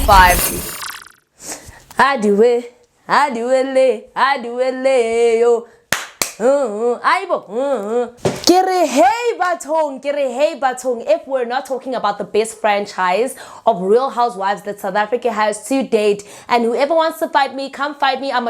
5. I do it, yo. Hey batong. If we're not talking about the best franchise of Real Housewives that South Africa has to date, and whoever wants to fight me, come fight me. I'm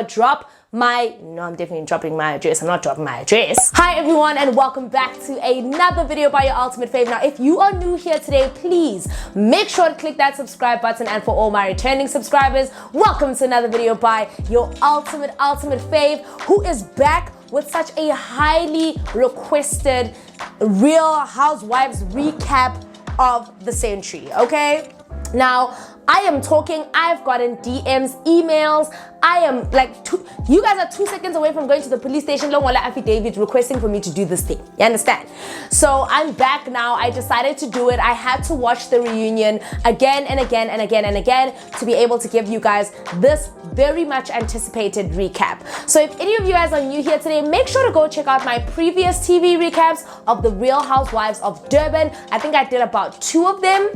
definitely dropping my address. I'm not dropping my address. Hi everyone, and welcome back to another video by your ultimate fave. Now, if you are new here today, please make sure to click that subscribe button, and for all my returning subscribers, welcome to another video by your ultimate fave, who is back with such a highly requested Real Housewives recap of the century. Okay, now I've gotten DMs, emails. I am like, you guys are 2 seconds away from going to the police station, Long Wala affidavit, requesting for me to do this thing. You understand? So I'm back now. I decided to do it. I had to watch the reunion again and again to be able to give you guys this very much anticipated recap. So if any of you guys are new here today, make sure to go check out my previous TV recaps of the Real Housewives of Durban. I think I did about 2 of them.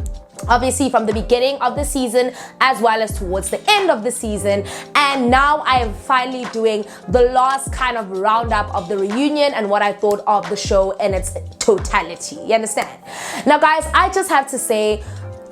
Obviously from the beginning of the season as well as towards the end of the season, and now I am finally doing the last kind of roundup of the reunion and what I thought of the show in its totality. You understand? Now guys, I just have to say,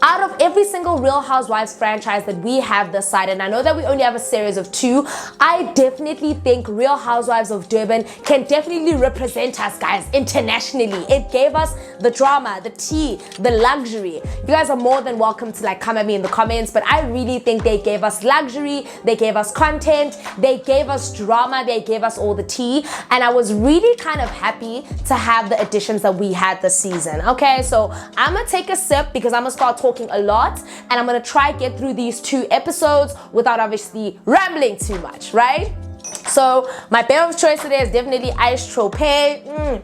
out of every single Real Housewives franchise that we have this side, and I know that we only have a series of 2, I definitely think Real Housewives of Durban can definitely represent us guys internationally. It gave us the drama, the tea, the luxury. You guys are more than welcome to like come at me in the comments, but I really think they gave us luxury, they gave us content, they gave us drama, they gave us all the tea, and I was really kind of happy to have the additions that we had this season. Okay, so I'm gonna take a sip because I'm gonna start talking a lot, and I'm gonna try get through these 2 episodes without obviously rambling too much, right? So my beer of choice today is definitely iced trope. I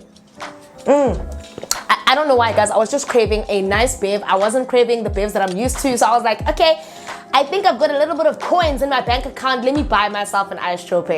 don't know why guys, I was just craving a nice bev. I wasn't craving the bevs that I'm used to, so I was like, okay, I think I've got a little bit of coins in my bank account, let me buy myself an iced trope.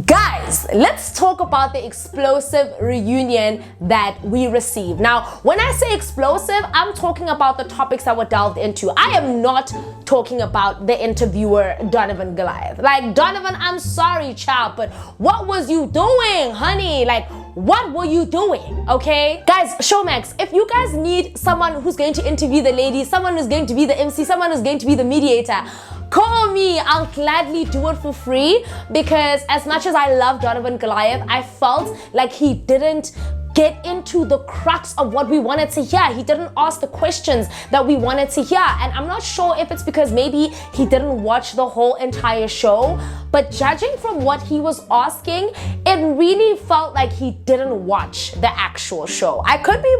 Guys, let's talk about the explosive reunion that we received. Now, when I say explosive, I'm talking about the topics that were delved into. I am not talking about the interviewer, Donovan Goliath. Like, Donovan, I'm sorry, child, but what was you doing, honey? Like, what were you doing, okay? Guys, Showmax, if you guys need someone who's going to interview the ladies, someone who's going to be the MC, someone who's going to be the mediator, call me. I'll gladly do it for free, because as much as I love Donovan Goliath, I felt like he didn't get into the crux of what we wanted to hear. He didn't ask the questions that we wanted to hear, and I'm not sure if it's because maybe he didn't watch the whole entire show, but judging from what he was asking, it really felt like he didn't watch the actual show. I could be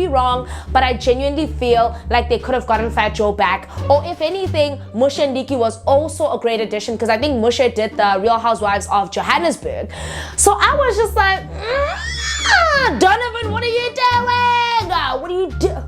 wrong, but I genuinely feel like they could have gotten Fat Joe back, or if anything, Musha and Nikki was also a great addition, because I think Musha did the Real Housewives of Johannesburg. So I was just like, Donovan, what are you doing? What are you doing?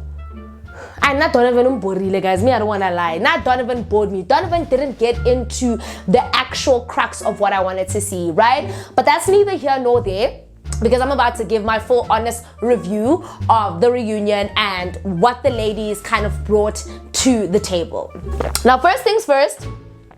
And not Donovan bored, guys. Me, I don't want to lie. Not Donovan bored me. Donovan didn't get into the actual crux of what I wanted to see, right? But that's neither here nor there, because I'm about to give my full honest review of the reunion and what the ladies kind of brought to the table. Now, first things first,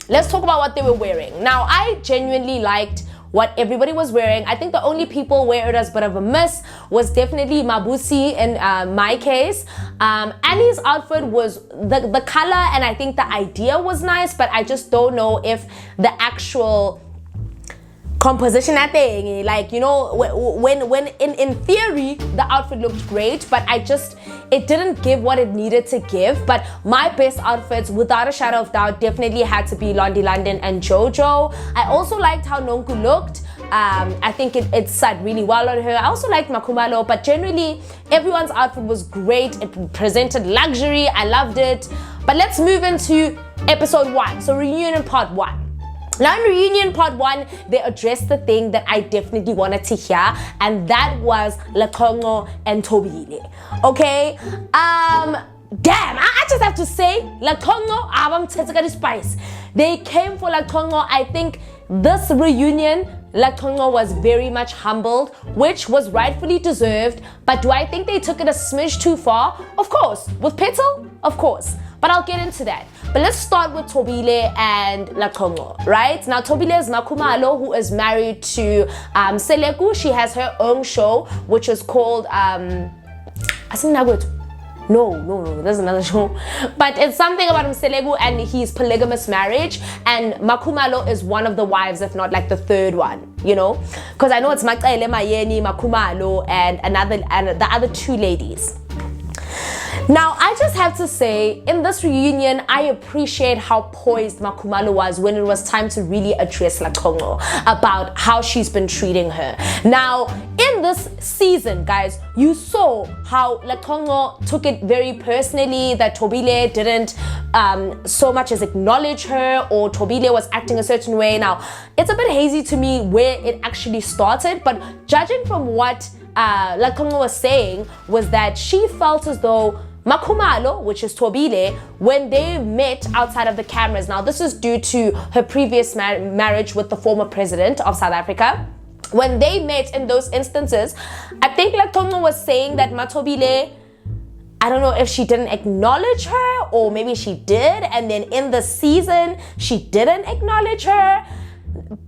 let's talk about what they were wearing. Now, I genuinely liked what everybody was wearing. I think the only people where it was a bit of a miss was definitely Mabusi in my case. Annie's outfit was the color, and I think the idea was nice, but I just don't know if the actual composition that thing, like, you know, when in theory the outfit looked great, but it didn't give what it needed to give. But my best outfits, without a shadow of doubt, definitely had to be Londi London and Jojo. I also liked how Nunku looked. I think it sat really well on her. I also liked Makumalo, but generally everyone's outfit was great. It presented luxury. I loved it. But let's move into episode 1, so reunion part 1. Now in reunion part 1, they addressed the thing that I definitely wanted to hear, and that was LaConco and Tobile. Okay? Damn, I just have to say, LaConco, Abam Tezakari Spice. They came for LaConco. I think this reunion, LaConco was very much humbled, which was rightfully deserved. But do I think they took it a smidge too far? Of course. With Petal? Of course. But I'll get into that. But let's start with Thobile and LaConco, right? Now, Thobile is Makhumalo, who is married to Seleku. She has her own show, which is called, No, there's another show. But it's something about Mselegu and his polygamous marriage. And Makhumalo is one of the wives, if not like the third one, you know? Because I know it's Makhele Mayeni, Makhumalo, and the other two ladies. Now, I just have to say, in this reunion, I appreciate how poised Makhumalo was when it was time to really address LaConco about how she's been treating her. Now, in this season, guys, you saw how LaConco took it very personally, that Thobile didn't so much as acknowledge her, or Thobile was acting a certain way. Now, it's a bit hazy to me where it actually started, but judging from what LaConco was saying, was that she felt as though Makhumalo, which is Thobile, when they met outside of the cameras, now this is due to her previous marriage with the former president of South Africa. When they met in those instances, I think LaConco was saying that Mathobile, I don't know if she didn't acknowledge her, or maybe she did, and then in the season, she didn't acknowledge her.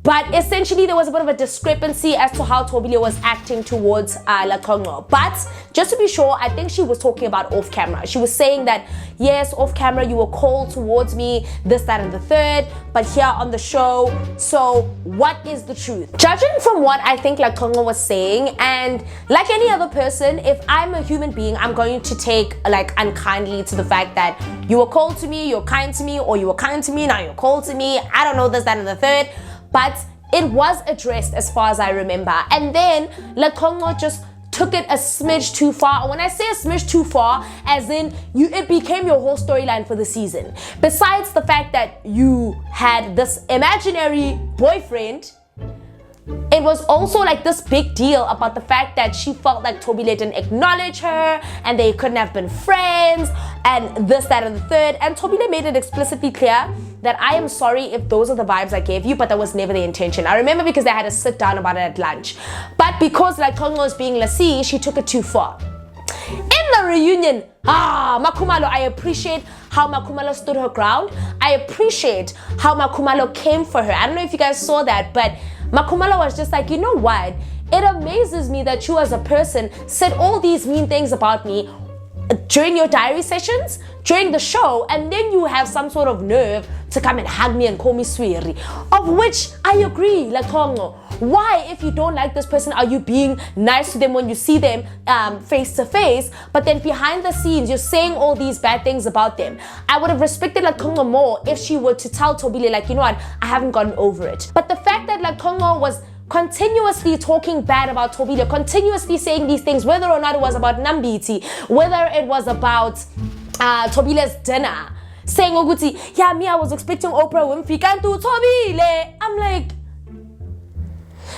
But essentially, there was a bit of a discrepancy as to how Thobile was acting towards LaConco. But just to be sure, I think she was talking about off camera. She was saying that, yes, off camera, you were cold towards me, this, that, and the third, but here on the show, so what is the truth? Judging from what I think LaConco was saying, and like any other person, if I'm a human being, I'm going to take like unkindly to the fact that you were cold to me, you're kind to me, or you were kind to me, now you're cold to me, I don't know, this, that, and the third. But it was addressed as far as I remember. And then LaConco just took it a smidge too far. And when I say a smidge too far, as in it became your whole storyline for the season. Besides the fact that you had this imaginary boyfriend, it was also like this big deal about the fact that she felt like Thobile didn't acknowledge her and they couldn't have been friends and this, that, and the third. And Thobile made it explicitly clear that I am sorry if those are the vibes I gave you, but that was never the intention. I remember because they had to sit down about it at lunch. But because like LaConco was being lassie, she took it too far. In the reunion, Makhumalo, I appreciate how Makhumalo stood her ground. I appreciate how Makhumalo came for her. I don't know if you guys saw that, but Makhumalo was just like, you know what? It amazes me that you as a person said all these mean things about me during your diary sessions, during the show, and then you have some sort of nerve to come and hug me and call me Swiri. Of which I agree, LaConco. Why, if you don't like this person, are you being nice to them when you see them face to face, but then behind the scenes you're saying all these bad things about them? I would have respected LaConco more if she were to tell Thobile, like, you know what, I haven't gotten over it. But the fact that LaConco was continuously talking bad about Thobile, continuously saying these things, whether or not it was about Nambiti, whether it was about Thobile's dinner, saying Oguti, yeah, me, I was expecting Oprah Winfrey, can't do Thobile. I'm like,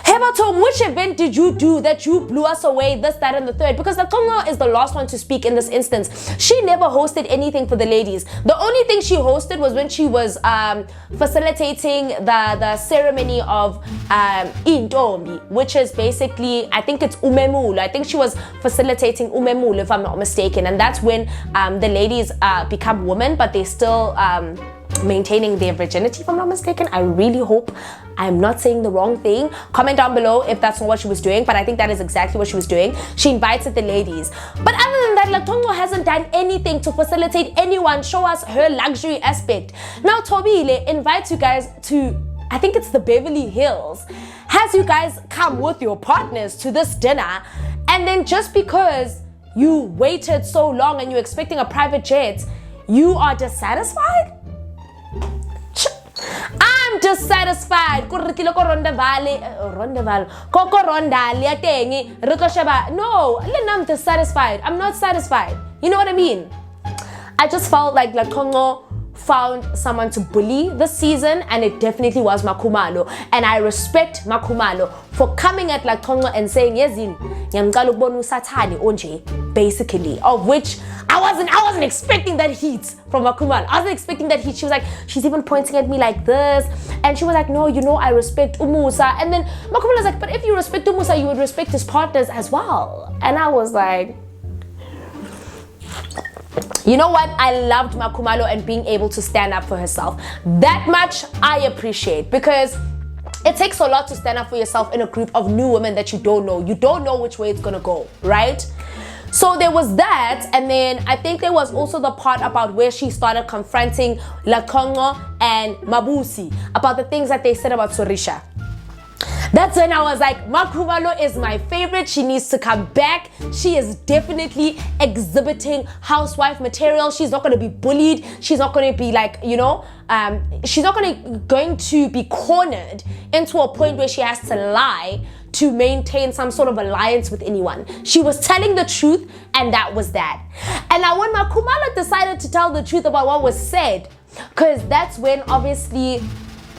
Hebatom, which event did you do that you blew us away, this, that, and the third? Because LaConco is the last one to speak in this instance. She never hosted anything for the ladies. The only thing she hosted was when she was facilitating the ceremony of Intombi, which is basically, I think it's Umemulu. I think she was facilitating Umemulu, if I'm not mistaken. And that's when the ladies become women, but they still maintaining their virginity, if I'm not mistaken. I really hope I'm not saying the wrong thing. Comment down below if that's not what she was doing, but I think that is exactly what she was doing. She invited the ladies. But other than that, LaConco hasn't done anything to facilitate anyone, show us her luxury aspect. Now Thobile invites you guys to, I think it's the Beverly Hills, has you guys come with your partners to this dinner, and then just because you waited so long and you're expecting a private jet, you are dissatisfied? I'm dissatisfied. No, I'm dissatisfied. I'm not satisfied. You know what I mean? I just felt like LaConco found someone to bully this season, and it definitely was Makhumalo. And I respect Makhumalo for coming at LaConco and saying, Yezin, basically, of which I wasn't expecting that heat from Makhumalo. I wasn't expecting that heat. She was like, she's even pointing at me like this, and she was like, no, you know, I respect Umusa. And then Makhumalo was like, but if you respect Umusa, you would respect his partners as well. And I was like, You know what? I loved Makhumalo and being able to stand up for herself. That much I appreciate, because it takes a lot to stand up for yourself in a group of new women that you don't know. You don't know which way it's gonna go, right? So there was that, and then I think there was also the part about where she started confronting LaConco and Mabusi about the things that they said about Surisha. That's when I was like, Makhumalo is my favorite. She needs to come back. She is definitely exhibiting housewife material. She's not going to be bullied. She's not going to be like, you know, she's not going to be cornered into a point where she has to lie to maintain some sort of alliance with anyone. She was telling the truth, and that was that. And now when Makhumalo decided to tell the truth about what was said, because that's when obviously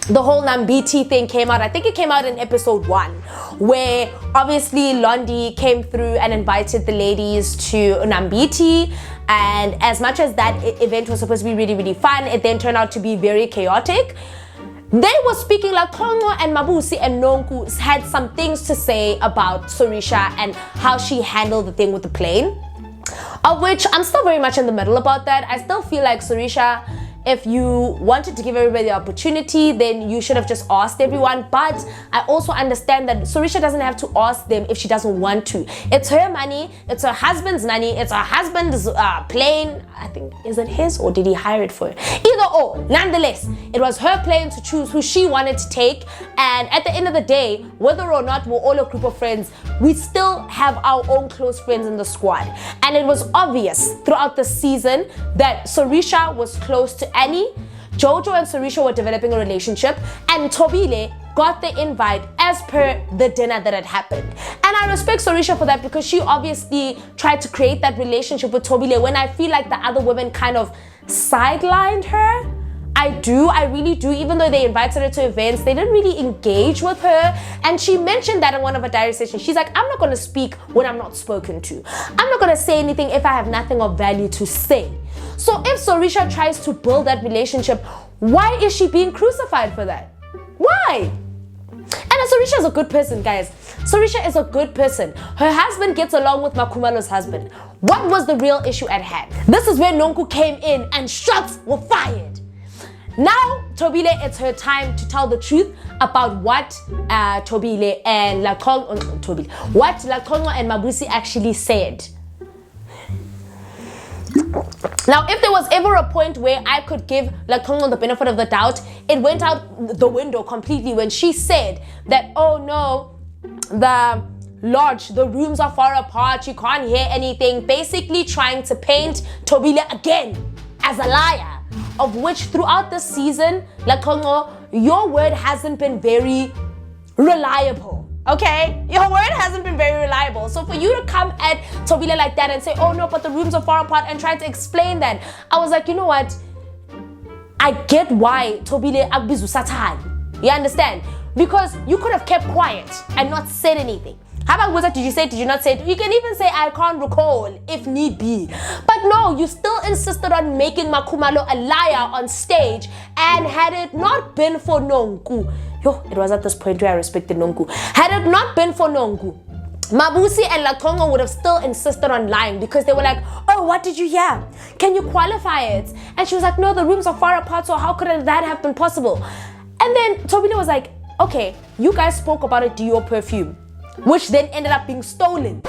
the whole Nambiti thing came out. I think it came out in episode 1, where obviously Londi came through and invited the ladies to Nambiti, and as much as that event was supposed to be really, really fun, it then turned out to be very chaotic. They were speaking like LaConco and Mabusi and Nunku had some things to say about Surisha and how she handled the thing with the plane, of which I'm still very much in the middle about that. I still feel like Surisha, if you wanted to give everybody the opportunity, then you should have just asked everyone. But I also understand that Surisha doesn't have to ask them if she doesn't want to. It's her money. It's her husband's money. It's her husband's plane. I think, is it his or did he hire it for her? Either or. Nonetheless, it was her plane to choose who she wanted to take. And at the end of the day, whether or not we're all a group of friends, we still have our own close friends in the squad. And it was obvious throughout the season that Surisha was close to Annie. Jojo and Surisha were developing a relationship, and Tobile got the invite as per the dinner that had happened. And I respect Surisha for that, because she obviously tried to create that relationship with Tobile when I feel like the other women kind of sidelined her. I really do. Even though they invited her to events, they didn't really engage with her. And she mentioned that in one of her diary sessions. She's like, I'm not going to speak when I'm not spoken to. I'm not going to say anything if I have nothing of value to say. So if Surisha tries to build that relationship, why is she being crucified for that? Why? And Surisha is a good person, guys. Surisha is a good person. Her husband gets along with Makhumalo's husband. What was the real issue at hand? This is where Nunku came in and shots were fired. Now, Tobile, it's her time to tell the truth about what Tobile and what LaConco and Mabusi actually said. Now, if there was ever a point where I could give LaConco the benefit of the doubt, it went out the window completely when she said that, oh no, the lodge, the rooms are far apart, you can't hear anything, basically trying to paint Tobile again as a liar. Of which throughout the season, LaConco, your word hasn't been very reliable. Okay? Your word hasn't been very reliable. So for you to come at Tobile like that and say, oh no, but the rooms are far apart, and try to explain that, I was like, you know what? I get why Tobile agbizu satan. You understand? Because you could have kept quiet and not said anything. How about was that? Did you say? Did you not say it? You can even say I can't recall if need be. But no, you still insisted on making Makhumalo a liar on stage. And had it not been for Nunku, it was at this point where I respected Nunku. Had it not been for Nunku, Mabusi and LaConco would have still insisted on lying, because they were like, oh, what did you hear? Can you qualify it? And she was like, no, the rooms are far apart, so how could that have been possible? And then Tobile was like, okay, you guys spoke about a Dior perfume, which then ended up being stolen.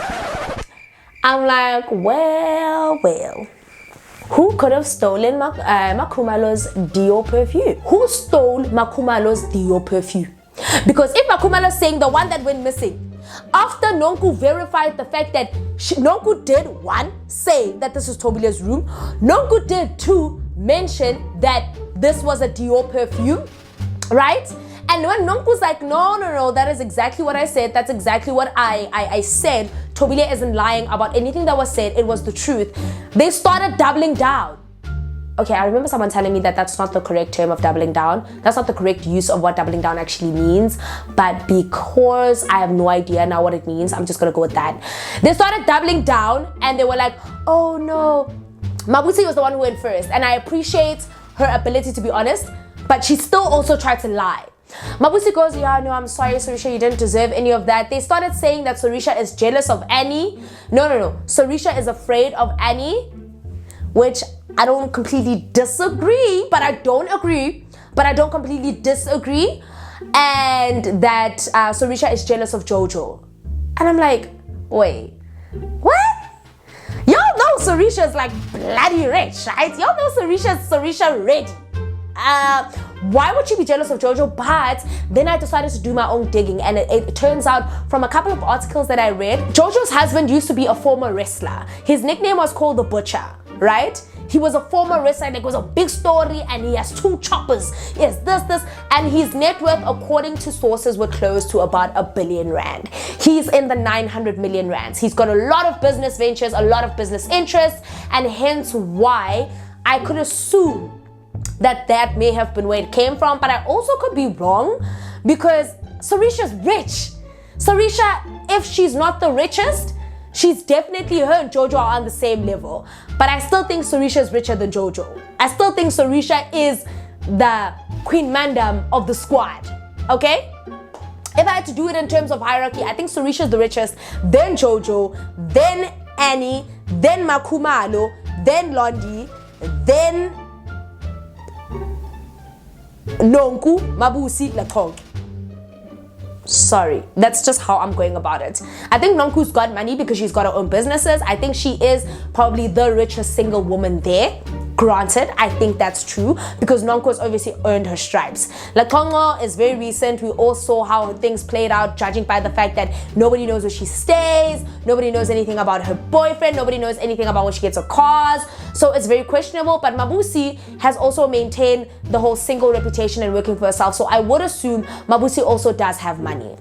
I'm like, well. Who could have stolen Makhumalo's Dior perfume? Who stole Makhumalo's Dior perfume? Because if Makhumalo's saying the one that went missing, after Nunku verified the fact that Nunku did, 1, say that this is Tobile's room, Nunku did 2, mention that this was a Dior perfume, right? And when Nunku's like, no, that is exactly what I said. That's exactly what I said. Tobile isn't lying about anything that was said. It was the truth. They started doubling down. Okay, I remember someone telling me that that's not the correct term of doubling down. That's not the correct use of what doubling down actually means. But because I have no idea now what it means, I'm just going to go with that. They started doubling down and they were like, oh no. Mabusi was the one who went first. And I appreciate her ability to be honest, but she still also tried to lie. Mabusi goes, yeah, no, I'm sorry, Surisha, you didn't deserve any of that. They started saying that Surisha is jealous of Annie. No. Surisha is afraid of Annie. which I don't completely disagree, but I don't agree, but I don't completely disagree, and that Surisha is jealous of Jojo. And I'm like, wait, what? Y'all know Surisha is like bloody rich, right? Y'all know Surisha ready. Why would she be jealous of Jojo? But then I decided to do my own digging, and it turns out from a couple of articles that I read, Jojo's husband used to be a former wrestler. His nickname was called the Butcher, right? He was a former wrestler, and it was a big story, and he has 2 choppers. Yes, this, and his net worth, according to sources, were close to about R1 billion. He's in the 900 million rands. He's got a lot of business ventures, a lot of business interests, and hence why I could assume that may have been where it came from, but I also could be wrong, because Surisha's rich. Surisha, if she's not the richest, she's definitely, her and Jojo are on the same level. But I still think Surisha is richer than Jojo. I still think Surisha is the Queen Mandam of the squad, okay? If I had to do it in terms of hierarchy, I think Surisha is the richest, then Jojo, then Annie, then Makumalo, then Londi, then Nunku, Mabusi, LaConco. Sorry, that's just how I'm going about it. I think Nonku's got money because she's got her own businesses. I think she is probably the richest single woman there. Granted, I think that's true because Nonku has obviously earned her stripes. LaConco is very recent. We all saw how things played out, judging by the fact that nobody knows where she stays, nobody knows anything about her boyfriend, nobody knows anything about when she gets her cars. So it's very questionable. But Mabusi has also maintained the whole single reputation and working for herself. So I would assume Mabusi also does have money.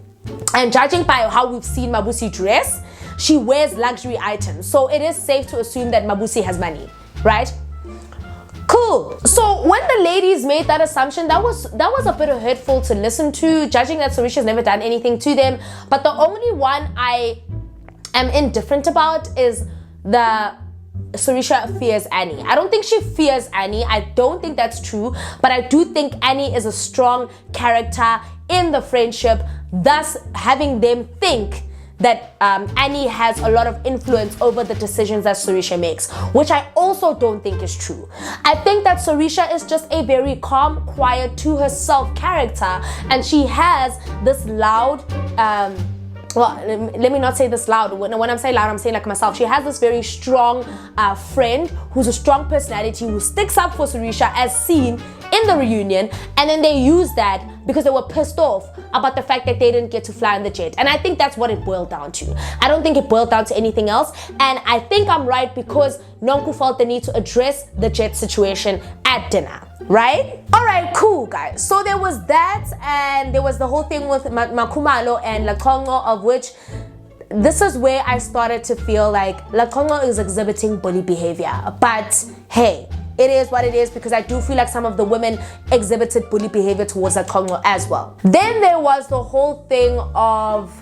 And judging by how we've seen Mabusi dress, she wears luxury items. So it is safe to assume that Mabusi has money, right? Cool. So when the ladies made that assumption, that was a bit hurtful to listen to, judging that Surisha's never done anything to them. But the only one I am indifferent about is the Surisha fears Annie. I don't think she fears Annie. I don't think that's true. But I do think Annie is a strong character in the friendship, thus having them think that Annie has a lot of influence over the decisions that Surisha makes, which I also don't think is true. I think that Surisha is just a very calm, quiet, to herself character, and she has this loud, well, let me not say this loud. When I'm saying loud, I'm saying like myself. She has this very strong friend who's a strong personality who sticks up for Surisha, as seen in the reunion, and then they use that because they were pissed off about the fact that they didn't get to fly on the jet. And I think that's what it boiled down to. I don't think it boiled down to anything else. And I think I'm right because Nunku felt the need to address the jet situation at dinner, right? All right, cool, guys. So there was that, and there was the whole thing with Makumalo and LaConco, of which this is where I started to feel like LaConco is exhibiting bully behavior. But hey, it is what it is, because I do feel like some of the women exhibited bully behavior towards LaConco as well. Then there was the whole thing of,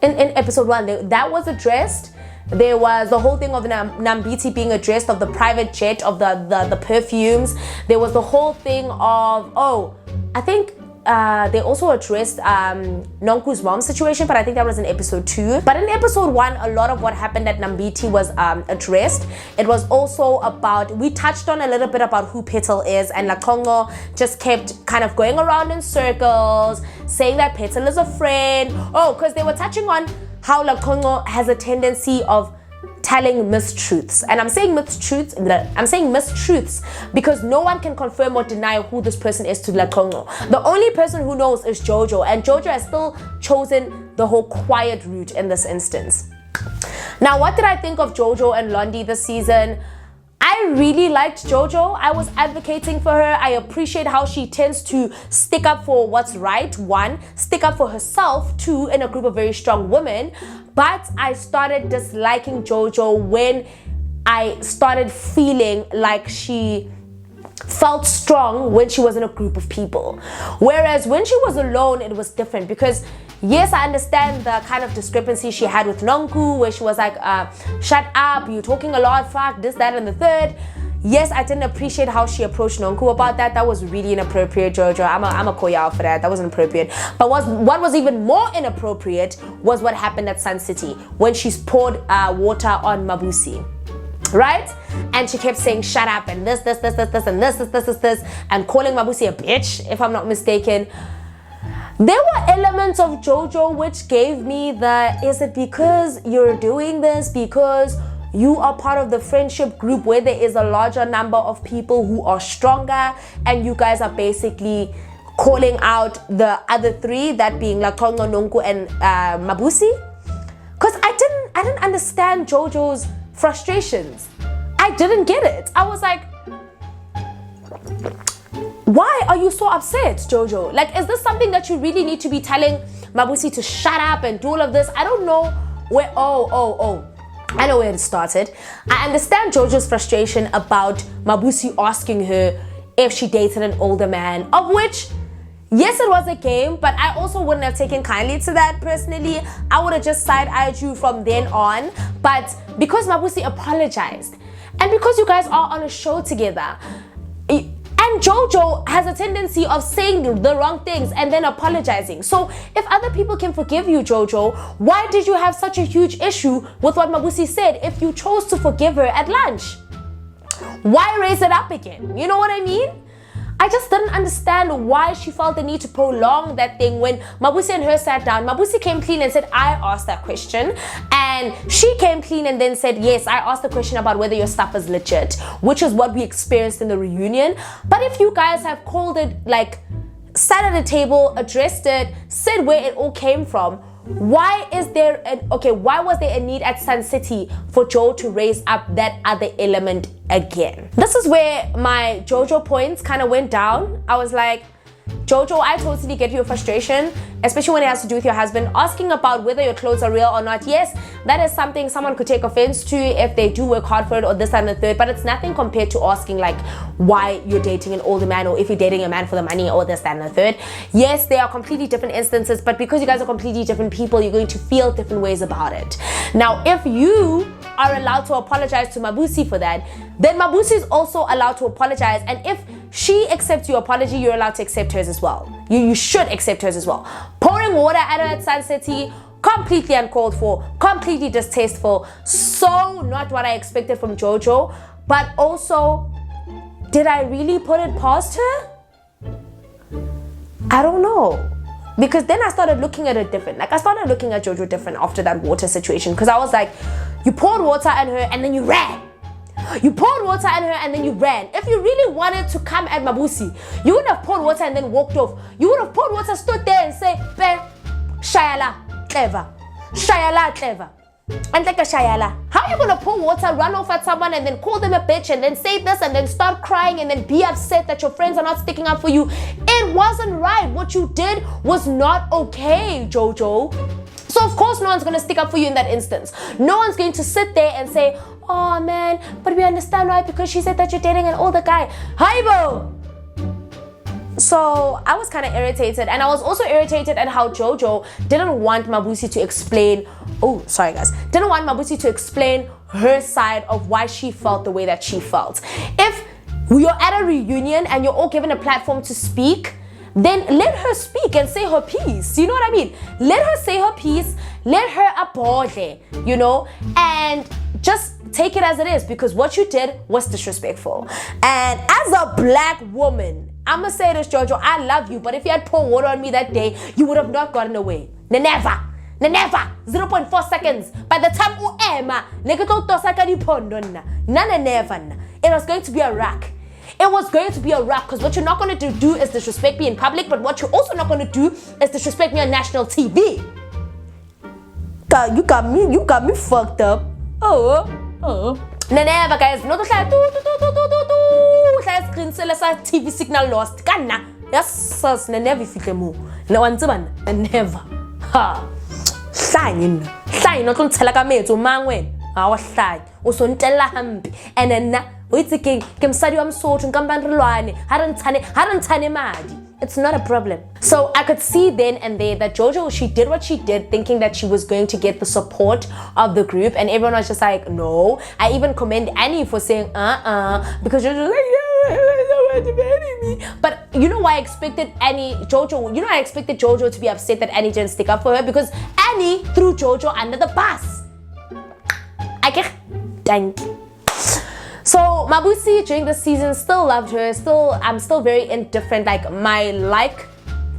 in episode 1, that was addressed. There was the whole thing of Nambiti being addressed, of the private jet, of the perfumes. There was the whole thing of, I think they also addressed Nonku's mom's situation, but I think that was in episode 2. But in episode 1, a lot of what happened at Nambiti was addressed. It was also about, we touched on a little bit about who Petal is, and LaConco just kept kind of going around in circles, saying that Petal is a friend. Because they were touching on how LaConco has a tendency of telling mistruths. And I'm saying mistruths because no one can confirm or deny who this person is to LaConco. The only person who knows is Jojo, and Jojo has still chosen the whole quiet route in this instance. Now, what did I think of Jojo and Londi this season? I really liked Jojo. I was advocating for her. I appreciate how she tends to stick up for what's right. 1, stick up for herself. 2, in a group of very strong women. But I started disliking Jojo when I started feeling like she felt strong when she was in a group of people. Whereas when she was alone, it was different, because yes, I understand the kind of discrepancy she had with Nunku, where she was like, shut up, you're talking a lot, fuck, this, that, and the third. Yes, I didn't appreciate how she approached Nunku about that. That was really inappropriate, Jojo. I'm a call you out for that. That was inappropriate. But what was even more inappropriate was what happened at Sun City when she's poured water on Mabusi. Right? and she kept saying shut up and this and this and calling Mabusi a bitch, if I'm not mistaken. There were elements of Jojo which gave me the, is it because you're doing this because you are part of the friendship group where there is a larger number of people who are stronger and you guys are basically calling out the other three, that being LaConco, Nunku and Mabusi? Because I didn't understand Jojo's frustrations. I didn't get it. I was like, why are you so upset, Jojo? Like, is this something that you really need to be telling Mabusi to shut up and do all of this? I don't know where, I know where it started. I understand Jojo's frustration about Mabusi asking her if she dated an older man, of which, yes, it was a game, but I also wouldn't have taken kindly to that personally. I would have just side-eyed you from then on. But because Mabusi apologized, and because you guys are on a show together, and Jojo has a tendency of saying the wrong things and then apologizing. So if other people can forgive you, Jojo, why did you have such a huge issue with what Mabusi said if you chose to forgive her at lunch? Why raise it up again? You know what I mean? I just didn't understand why she felt the need to prolong that thing. When Mabusi and her sat down, Mabusi came clean and said, I asked that question. And she came clean and then said, yes, I asked the question about whether your stuff is legit, which is what we experienced in the reunion. But if you guys have called it, like, sat at a table, addressed it, said where it all came from, why was there a need at Sun City for Joe to raise up that other element again? This is where my Jojo points kind of went down. I was like, Jojo, I totally get your frustration, especially when it has to do with your husband. Asking about whether your clothes are real or not, yes, that is something someone could take offense to if they do work hard for it or this and the third, but it's nothing compared to asking like why you're dating an older man or if you're dating a man for the money or this and the third. Yes, they are completely different instances, but because you guys are completely different people, you're going to feel different ways about it. Now, if you are allowed to apologize to Mabusi for that, then Mabusi is also allowed to apologize, and if she accepts your apology, you're allowed to accept hers as well. You should accept hers as well. Pouring water at her at Sun City, completely uncalled for, completely distasteful, so not what I expected from Jojo. But also, did I really put it past her? I don't know. Because then I started looking at it different. Like, I started looking at Jojo different after that water situation, because I was like, you poured water on her and then you ran. You poured water on her and then you ran. If you really wanted to come at Mabusi, you wouldn't have poured water and then walked off. You would have poured water, stood there and say, Shayala, clever. Shayala, clever. And like a Shayala. How are you going to pour water, run off at someone and then call them a bitch and then say this and then start crying and then be upset that your friends are not sticking up for you? It wasn't right. What you did was not okay, Jojo. So of course no one's going to stick up for you in that instance. No one's going to sit there and say, oh man, but we understand, right? Because she said that you're dating an older guy. Haibo! So I was kind of irritated, and I was also irritated at how Jojo didn't want Mabusi to explain, didn't want Mabusi to explain her side of why she felt the way that she felt. If you're at a reunion and you're all given a platform to speak, then let her speak and say her piece. You know what I mean? Let her say her piece, let her apologize, you know, and just take it as it is, because what you did was disrespectful. And as a black woman, I'm gonna say this, Jojo, I love you, but if you had poured water on me that day, you would have not gotten away. Never. 0.4 seconds. By the time it was going to be a wreck. It was going to be a wrap, because what you're not going to do is disrespect me in public, but what you're also not going to do is disrespect me on national TV. You got me fucked up. Never, guys. No, screen TV signal lost. Yes, never never. Ha. Sign. Not on telekametso mangwen. Our side. Also ntela hampi. And then it's not a problem. So I could see then and there that Jojo, she did what she did thinking that she was going to get the support of the group, and everyone was just like, no. I even commend Annie for saying because Jojo was like, but you know why I expected I expected Jojo to be upset that Annie didn't stick up for her, because Annie threw Jojo under the bus. I get thank you. So Mabusi during this season still loved her. I'm still very indifferent. Like my like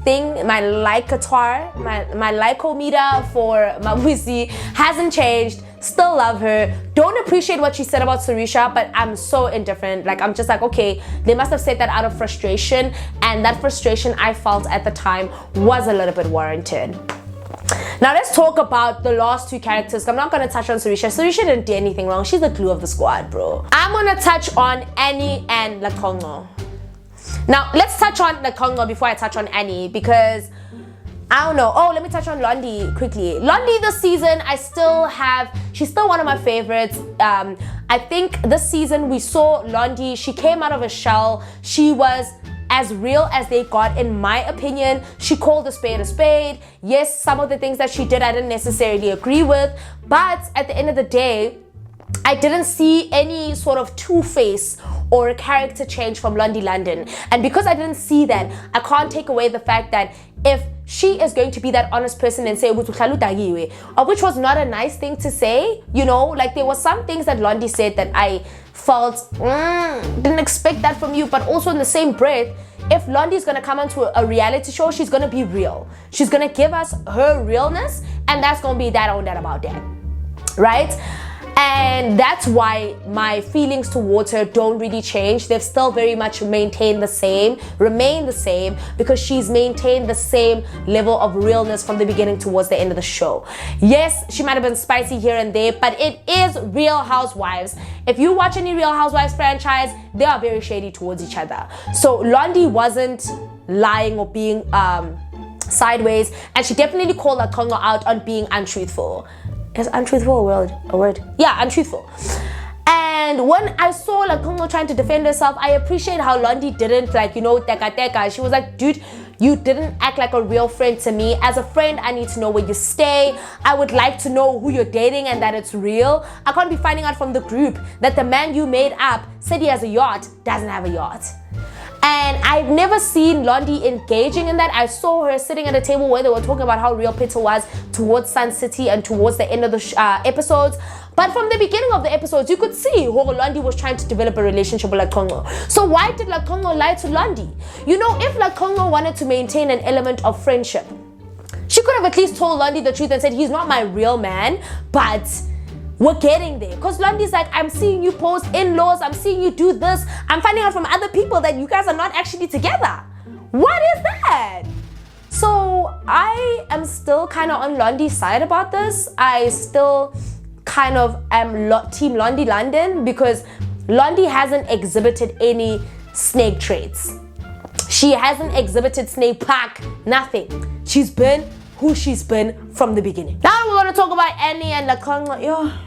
thing, my like-atoire, my like-o-meter for Mabusi hasn't changed. Still love her. Don't appreciate what she said about Surisha, but I'm so indifferent. Like I'm just like, okay, they must have said that out of frustration, and that frustration I felt at the time was a little bit warranted. Now let's talk about the last two characters. I'm not gonna touch on Surisha. Surisha didn't do anything wrong. She's the glue of the squad, bro. I'm gonna touch on Annie and LaConco. Now let's touch on LaConco before I touch on Annie, because I don't know. Oh, let me touch on Londi quickly. Londi this season, she's still one of my favorites. I think this season we saw Londi, she came out of a shell. She was as real as they got, in my opinion. She called a spade a spade. Yes, some of the things that she did I didn't necessarily agree with, but at the end of the day, I didn't see any sort of two-face or a character change from Londi London. And because I didn't see that, I can't take away the fact that if she is going to be that honest person and say, which was not a nice thing to say, you know, like there were some things that Londi said that I felt, didn't expect that from you. But also in the same breath, if Londi is going to come onto a reality show, she's going to be real. She's going to give us her realness, and that's going to be that on that about that, right? And that's why my feelings towards her don't really change. They've still very much remain the same, because she's maintained the same level of realness from the beginning towards the end of the show. Yes, she might have been spicy here and there, but it is Real Housewives. If you watch any Real Housewives franchise, they are very shady towards each other. So Londi wasn't lying or being sideways, and she definitely called LaConco out on being untruthful. Is untruthful a word? Yeah, untruthful. And when I saw LaConco trying to defend herself, I appreciate how Londi didn't, like, you know, teka. She was like, dude, you didn't act like a real friend to me. As a friend, I need to know where you stay. I would like to know who you're dating and that it's real. I can't be finding out from the group that the man you made up said he has a yacht, doesn't have a yacht. And I've never seen Londi engaging in that. I saw her sitting at a table where they were talking about how real Peter was towards Sun City and towards the end of the episodes. But from the beginning of the episodes, you could see how Londi was trying to develop a relationship with LaConco. So why did LaConco lie to Londi? You know, if LaConco wanted to maintain an element of friendship, she could have at least told Londi the truth and said, he's not my real man, but we're getting there. Because Londi's like, I'm seeing you post in-laws, I'm seeing you do this, I'm finding out from other people that you guys are not actually together. What is that? So I am still kind of on Londi's side about this. I still kind of am team Londi London, because Londi hasn't exhibited any snake traits. She hasn't exhibited snake pack, nothing. She's been who she's been from the beginning. Now we're going to talk about Annie and LaConco.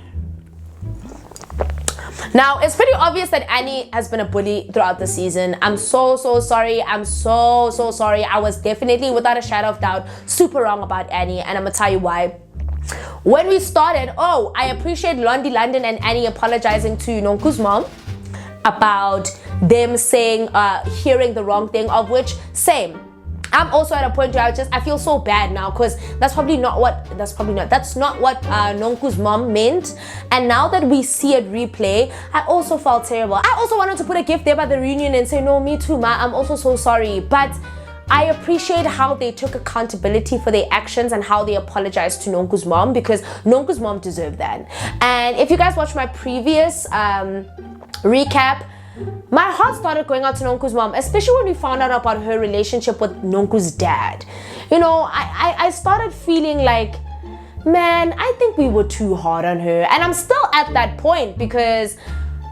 Now, it's pretty obvious that Annie has been a bully throughout the season. I'm so sorry. I'm so sorry. I was definitely, without a shadow of doubt, super wrong about Annie, and I'm going to tell you why. When we started, I appreciate Londi London and Annie apologizing to Nunku's mom about them saying, hearing the wrong thing, of which, same. I'm also at a point where I feel so bad now, because that's not what Nunku's mom meant. And now that we see it replay, I also felt terrible. I also wanted to put a gift there by the reunion and say, no, me too, ma, I'm also so sorry. But I appreciate how they took accountability for their actions and how they apologized to Nunku's mom, because Nunku's mom deserved that. And if you guys watched my previous recap, my heart started going out to Nunku's mom, especially when we found out about her relationship with Nunku's dad. You know, I started feeling like, man, I think we were too hard on her. And I'm still at that point, because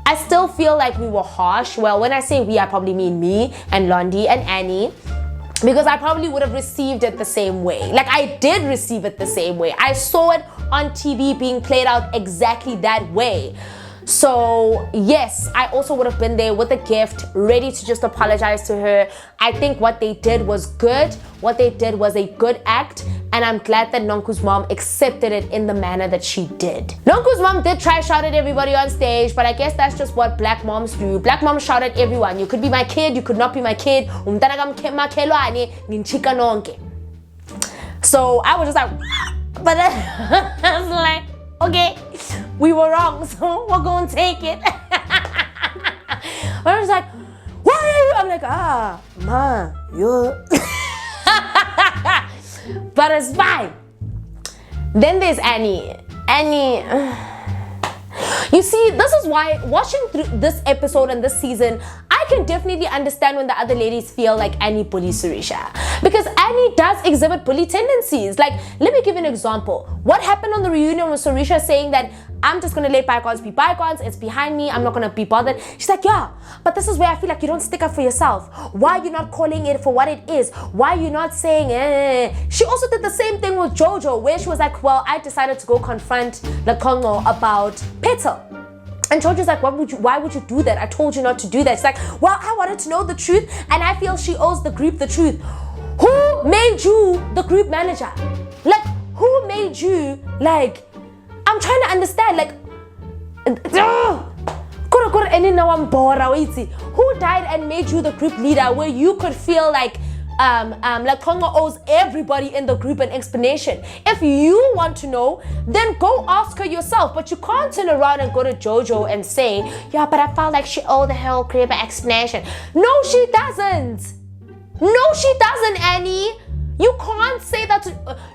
I still feel like we were harsh. Well, when I say we, I probably mean me and Londi and Annie, because I probably would have received it the same way. Like, I did receive it the same way. I saw it on TV being played out exactly that way. So yes, I also would have been there with a gift, ready to just apologize to her. I think what they did was good. What they did was a good act, and I'm glad that Nunku's mom accepted it in the manner that she did. Nunku's mom did try shout at everybody on stage, but I guess that's just what black moms do. Black moms shout at everyone. You could be my kid, you could not be my kid. So I was just like, but I was like, okay, we were wrong, so we're gonna take it. But I was like, why are you? I'm like, ma, you're. But it's fine. Then there's Annie. You see, this is why watching through this episode and this season, I can definitely understand when the other ladies feel like Annie bullies Surisha. Because Annie does exhibit bully tendencies. Like, let me give you an example. What happened on the reunion with Surisha saying that I'm just gonna let bygones be bygones, it's behind me, I'm not gonna be bothered. She's like, yeah, but this is where I feel like you don't stick up for yourself. Why are you not calling it for what it is? Why are you not saying She also did the same thing with Jojo, where she was like, well, I decided to go confront LaConco about Petal. And Jojo's like, why would you do that? I told you not to do that. She's like, well, I wanted to know the truth, and I feel she owes the group the truth. Who made you the group manager? Like, who made you, like, I'm trying to understand, like, who died and made you the group leader where you could feel like LaConco owes everybody in the group an explanation? If you want to know, then go ask her yourself. But you can't turn around and go to Jojo and say, yeah, but I felt like she owed the whole group an explanation. No, she doesn't. No, she doesn't, Annie. You can't say that.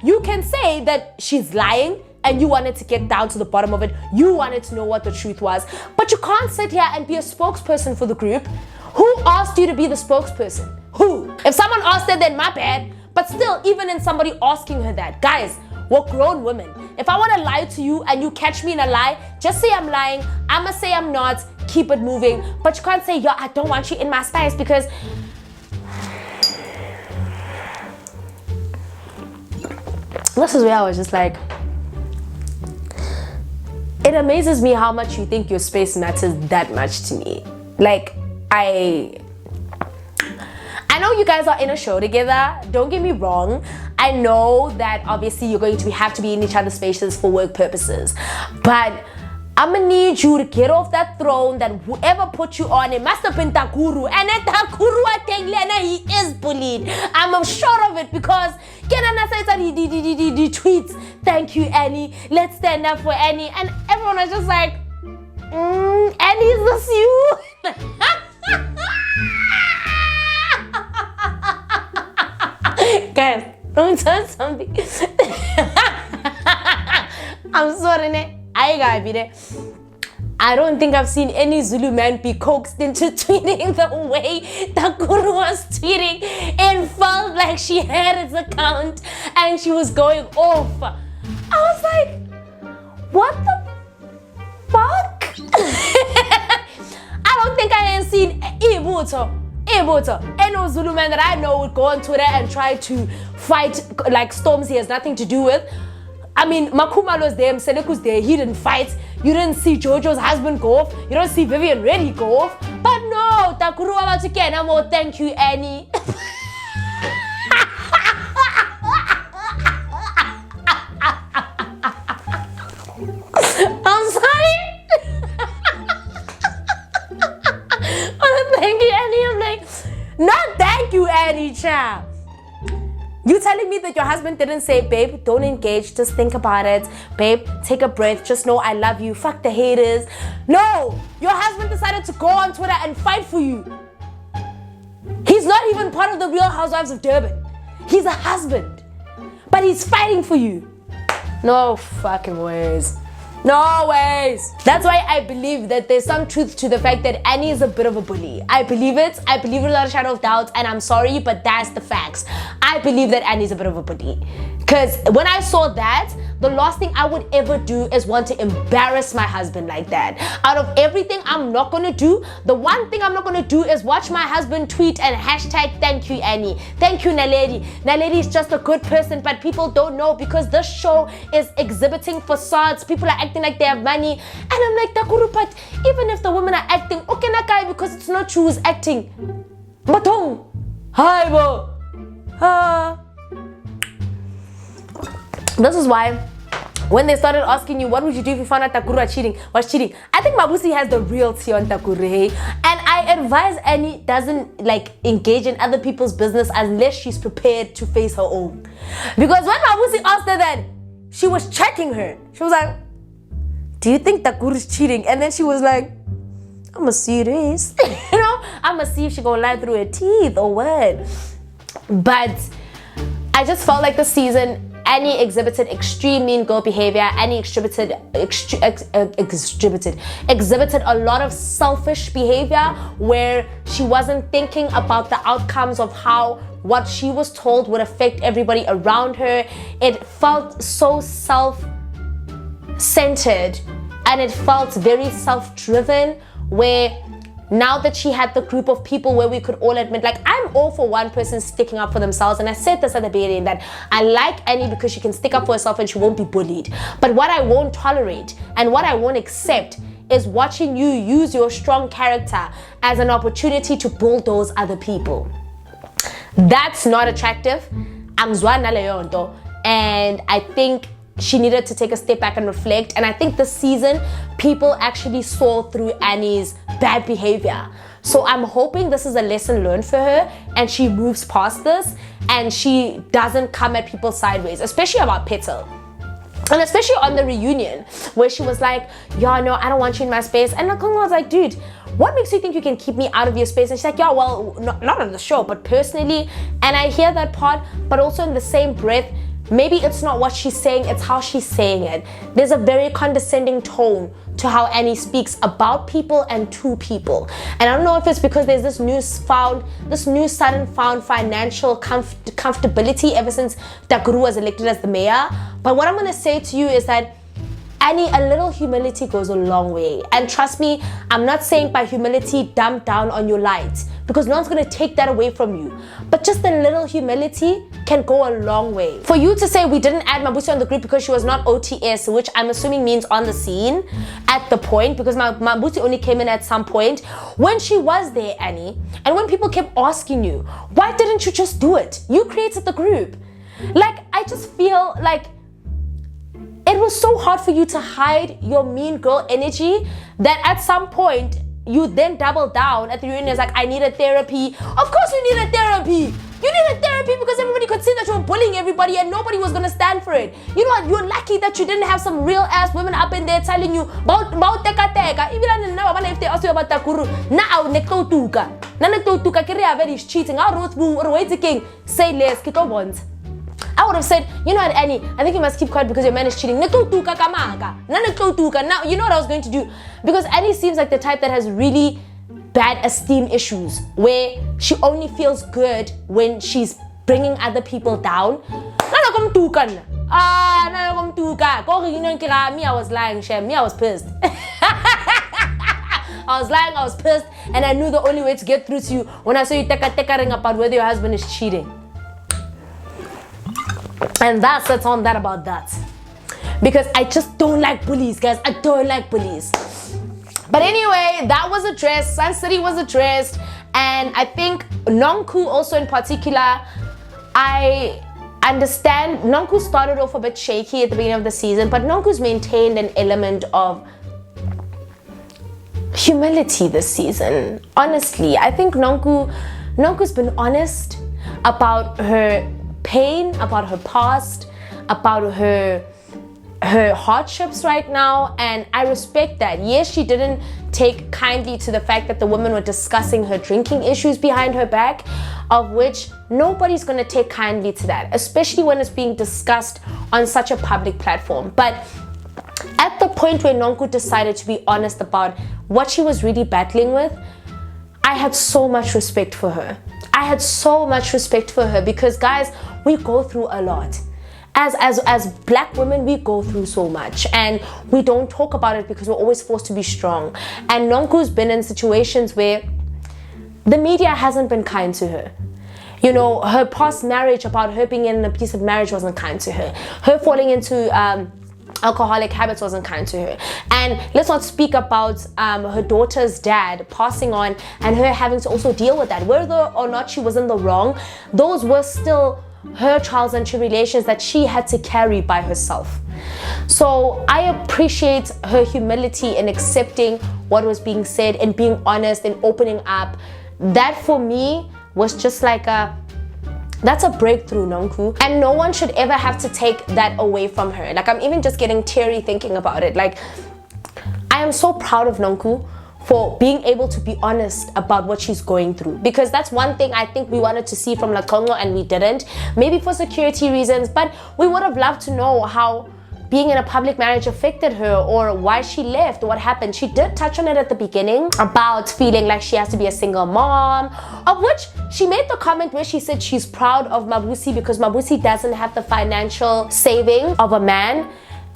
You can say that she's lying and you wanted to get down to the bottom of it. You wanted to know what the truth was. But you can't sit here and be a spokesperson for the group. Who asked you to be the spokesperson? Who? If someone asked her, then my bad. But still, even in somebody asking her that, guys, we're grown women. If I want to lie to you and you catch me in a lie, just say I'm lying. I'ma say I'm not. Keep it moving. But you can't say, yo, I don't want you in my space, because this is where I was just like, it amazes me how much you think your space matters that much to me. Like, I know you guys are in a show together. Don't get me wrong. I know that obviously you're going to have to be in each other's spaces for work purposes. But I'm gonna need you to get off that throne that whoever put you on, it must have been Takuru. And then Takuru, he is bullied. I'm sure of it, because he tweets, thank you, Annie. Let's stand up for Annie. And everyone was just like, Annie, is this you? Guys, don't tell something. I'm sorry, ne? I gotta be there. I don't think I've seen any Zulu man be coaxed into tweeting the way Takuru was tweeting. It felt like she had his account and she was going off. I was like, what the fuck? I don't think I ain't seen Ibuto, any Zulu man that I know would go on Twitter and try to fight like storms he has nothing to do with. I mean, Makumalo's there, Mseleku's there, he didn't fight. You didn't see Jojo's husband go off. You don't see Vivian Reddy go off. But no, Takuru Abatukena, more thank you, Annie. I'm sorry. Thank you, Annie. I'm like, not thank you, Annie, child. You telling me that your husband didn't say, babe, don't engage, just think about it. Babe, take a breath, just know I love you, fuck the haters. No, your husband decided to go on Twitter and fight for you. He's not even part of the Real Housewives of Durban. He's a husband, but he's fighting for you. No fucking ways. No ways. That's why I believe that there's some truth to the fact that Annie is a bit of a bully. I believe it. I believe it without a shadow of doubt, and I'm sorry, but that's the facts. I believe that Annie's a bit of a bully. Because when I saw that, the last thing I would ever do is want to embarrass my husband like that. Out of everything I'm not going to do, the one thing I'm not going to do is watch my husband tweet and hashtag thank you, Annie. Thank you, Naledi. Naledi is just a good person, but people don't know because this show is exhibiting facades. People are acting like they have money. And I'm like, Takuru, but even if the women are acting, okay, Nakai, because it's not you who's acting. Batong. Hi, bo. This is why when they started asking you, what would you do if you found out Takuru was cheating? I think Mabusi has the real tea on Takuru, hey? And I advise Annie doesn't like engage in other people's business unless she's prepared to face her own. Because when Mabusi asked her that, she was checking her. She was like, do you think Takuru is cheating? And then she was like, I'ma see this. You know, I'ma see if she gonna lie through her teeth or what. But I just felt like this season, Annie exhibited extreme mean girl behavior. Annie exhibited a lot of selfish behavior where she wasn't thinking about the outcomes of how what she was told would affect everybody around her. It felt so self-centered and it felt very self-driven, where now that she had the group of people where we could all admit, like, I'm all for one person sticking up for themselves, and I said this at the beginning, that I like Annie because she can stick up for herself and she won't be bullied. But what I won't tolerate and what I won't accept is watching you use your strong character as an opportunity to bulldoze other people. That's not attractive. And I think she needed to take a step back and reflect. And I think this season, people actually saw through Annie's bad behavior. So I'm hoping this is a lesson learned for her and she moves past this and she doesn't come at people sideways, especially about Petal. And especially on the reunion where she was like, yeah, no, I don't want you in my space. And LaConco was like, dude, what makes you think you can keep me out of your space? And she's like, yeah, well, not on the show, but personally. And I hear that part, but also in the same breath, maybe it's not what she's saying, it's how she's saying it. There's a very condescending tone to how Annie speaks about people and to people. And I don't know if it's because there's this new sudden found financial comfortability ever since Takuru was elected as the mayor. But what I'm gonna say to you is that Annie, a little humility goes a long way. And trust me, I'm not saying by humility dump down on your light, because no one's gonna take that away from you. But just a little humility can go a long way. For you to say we didn't add Mabusi on the group because she was not OTS, which I'm assuming means on the scene at the point, because Mabusi only came in at some point. When she was there, Annie, and when people kept asking you, why didn't you just do it? You created the group. Like, I just feel like it was so hard for you to hide your mean girl energy that at some point you then doubled down at the reunion. It's like, I needed therapy. Of course you needed therapy. You needed therapy because everybody could see that you were bullying everybody and nobody was gonna stand for it. You know what? You're lucky that you didn't have some real ass women up in there telling you about teka. Even now, if they ask you about Takuru, now nektotuka. Na nektotuka kiri is cheating. Our Ruth or waiting. Say less. Kito bonds. I would have said, you know what, Annie, I think you must keep quiet because your man is cheating. Now, you know what I was going to do? Because Annie seems like the type that has really bad esteem issues, where she only feels good when she's bringing other people down. I was lying, Shem. I was pissed. I was lying, I was pissed, and I knew the only way to get through to you when I saw you ring about whether your husband is cheating. And that's on that about that. Because I just don't like bullies, guys. I don't like bullies. But anyway, that was addressed. Sun City was addressed. And I think Nunku also in particular, I understand Nunku started off a bit shaky at the beginning of the season, but Nunku's maintained an element of humility this season. Honestly, I think Nunku's been honest about her pain, about her past, about her hardships right now, and I respect that. Yes, she didn't take kindly to the fact that the women were discussing her drinking issues behind her back, of which nobody's going to take kindly to that, especially when it's being discussed on such a public platform. But at the point where Nunku decided to be honest about what she was really battling with, I had so much respect for her. I had so much respect for her because, guys, we go through a lot. As black women, we go through so much and we don't talk about it because we're always forced to be strong. And Nunku's been in situations where the media hasn't been kind to her. You know, her past marriage, about her being in an abusive marriage, wasn't kind to her. Her falling into alcoholic habits wasn't kind to her. And let's not speak about her daughter's dad passing on and her having to also deal with that. Whether or not she was in the wrong, those were still her trials and tribulations that she had to carry by herself. So I appreciate her humility in accepting what was being said and being honest and opening up. That for me was just like that's a breakthrough, Nunku. And no one should ever have to take that away from her. Like, I'm even just getting teary thinking about it. Like, I am so proud of Nunku for being able to be honest about what she's going through, because that's one thing I think we wanted to see from LaConco and we didn't, maybe for security reasons, but we would have loved to know how being in a public marriage affected her, or why she left, or what happened. She did touch on it at the beginning about feeling like she has to be a single mom, of which she made the comment where she said she's proud of Mabusi because Mabusi doesn't have the financial saving of a man.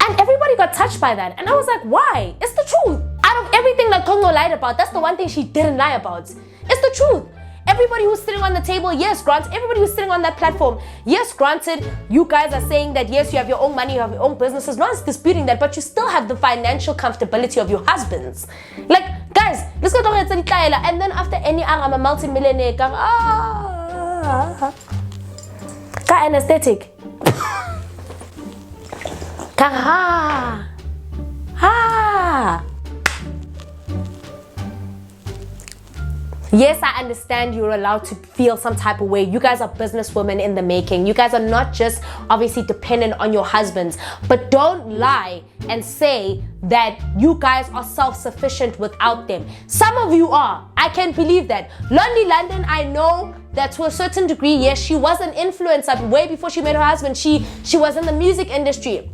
And everybody got touched by that. And I was like, why? It's the truth. Out of everything that Congo lied about, that's the one thing she didn't lie about. It's the truth. Everybody who's sitting on the table, yes, granted. Everybody who's sitting on that platform, yes, granted. You guys are saying that, yes, you have your own money, you have your own businesses. No one's disputing that, but you still have the financial comfortability of your husbands. Like, guys, let's go to and then after any I'm a multi-millionaire, anesthetic. Yes, I understand you're allowed to feel some type of way. You guys are businesswomen in the making. You guys are not just obviously dependent on your husbands. But don't lie and say that you guys are self-sufficient without them. Some of you are. I can't believe that. London, I know that to a certain degree, yes, she was an influencer way before she met her husband. She was in the music industry.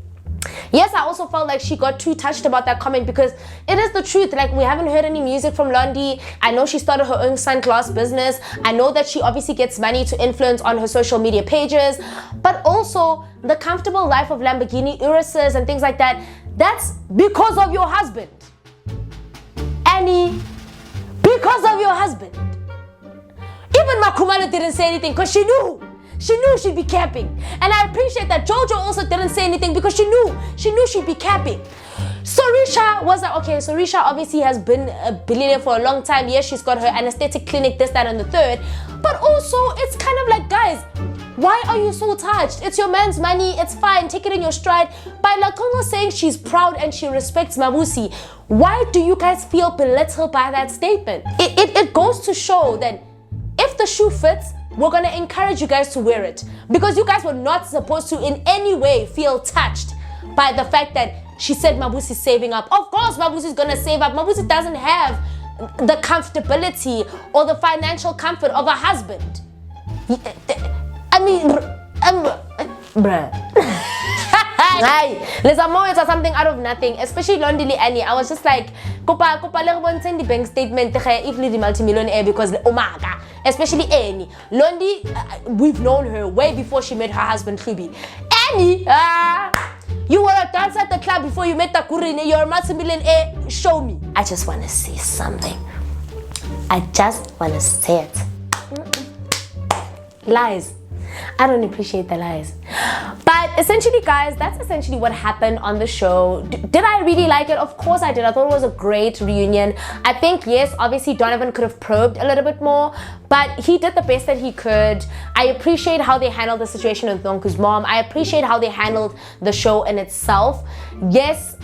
Yes, I also felt like she got too touched about that comment because it is the truth. Like, we haven't heard any music from Londi. I know she started her own sunglass business. I know that she obviously gets money to influence on her social media pages. But also, the comfortable life of Lamborghini Uruses and things like that, that's because of your husband. Annie, because of your husband. Even Makumalo didn't say anything because she knew. She knew she'd be capping. And I appreciate that Jojo also didn't say anything because she knew she'd be capping. Surisha was like, okay, Surisha obviously has been a billionaire for a long time. Yes, she's got her anesthetic clinic, this, that, and the third. But also, it's kind of like, guys, why are you so touched? It's your man's money, it's fine, take it in your stride. By LaConco saying she's proud and she respects Mabusi, why do you guys feel belittled by that statement? It goes to show that if the shoe fits, we're gonna encourage you guys to wear it, because you guys were not supposed to in any way feel touched by the fact that she said Mabusi's saving up. Of course Mabusi's gonna save up. Mabusi doesn't have the comfortability or the financial comfort of a husband. I mean, bruh. Hi, let's always something out of nothing, especially Londili Annie. I was just like, Kopa send the bank statement if the multi-millionaire because Omaga, especially Annie. Londi, we've known her way before she met her husband Klubi. Annie, you were a dancer at the club before you met Takurine. You're a multi-millionaire. Show me. I just want to say something. I just want to say it. Lies. I don't appreciate the lies. But essentially, guys, that's essentially what happened on the show. Did I really like it? Of course I did. I thought it was a great reunion. I think, yes, obviously Donovan could have probed a little bit more, but he did the best that he could. I appreciate how they handled the situation with Nunku's mom. I appreciate how they handled the show in itself. Yes,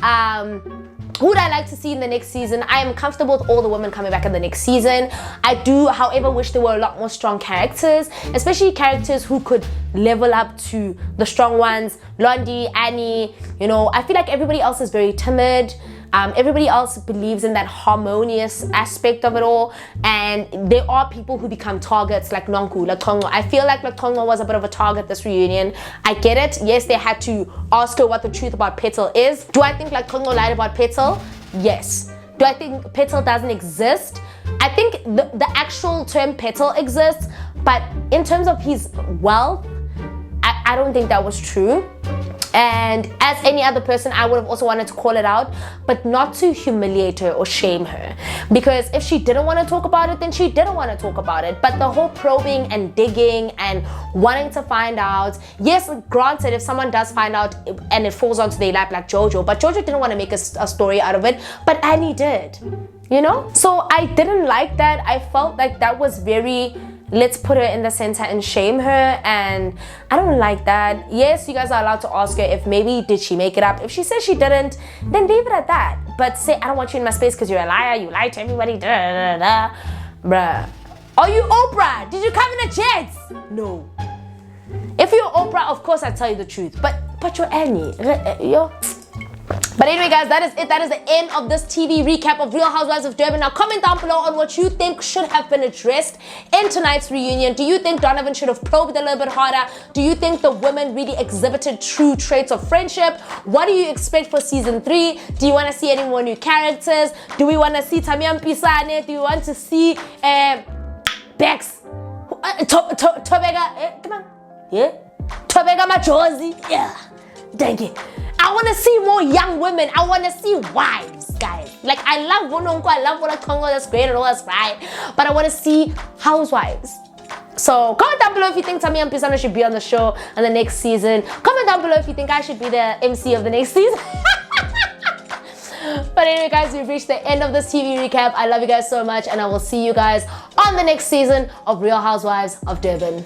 who would I like to see in the next season? I am comfortable with all the women coming back in the next season. I do, however, wish there were a lot more strong characters, especially characters who could level up to the strong ones. Londi, Annie, you know, I feel like everybody else is very timid. Everybody else believes in that harmonious aspect of it all, and there are people who become targets like Nunku, LaConco. I feel like LaConco was a bit of a target this reunion. I get it. Yes, they had to ask her what the truth about Petal is. Do I think LaConco lied about Petal? Yes. Do I think Petal doesn't exist? I think the actual term Petal exists, but in terms of his wealth, I don't think that was true. And as any other person, I would have also wanted to call it out, but not to humiliate her or shame her. Because if she didn't want to talk about it, then she didn't want to talk about it. But the whole probing and digging and wanting to find out, yes, granted, if someone does find out and it falls onto their lap like Jojo, but Jojo didn't want to make a story out of it, but Annie did, you know? So I didn't like that. I felt like that was very, let's put her in the center and shame her, and I don't like that. Yes, you guys are allowed to ask her if maybe did she make it up. If she says she didn't, then leave it at that. But say, I don't want you in my space because you're a liar, you lie to everybody, da da da da. Bruh. Are you Oprah? Did you come in a jet? No. If you're Oprah, of course I tell you the truth. But you're Annie. You're But anyway, guys, that is it. That is the end of this TV recap of Real Housewives of Durban. Now, comment down below on what you think should have been addressed in tonight's reunion. Do you think Donovan should have probed a little bit harder? Do you think the women really exhibited true traits of friendship? What do you expect for season 3? Do you want to see any more new characters? Do we want to see Tamiya Mpisane? Do you want to see Bex? Tobeka? Come on. Yeah? Tobeka Majosi? Yeah. Thank you. I want to see more young women. I want to see wives, guys. Like, I love Nunku, I love LaConco, that's great and all that's right. But I want to see housewives. So comment down below if you think Tamiya Mpisane should be on the show in the next season. Comment down below if you think I should be the MC of the next season. But anyway, guys, we've reached the end of this TV recap. I love you guys so much, and I will see you guys on the next season of Real Housewives of Durban.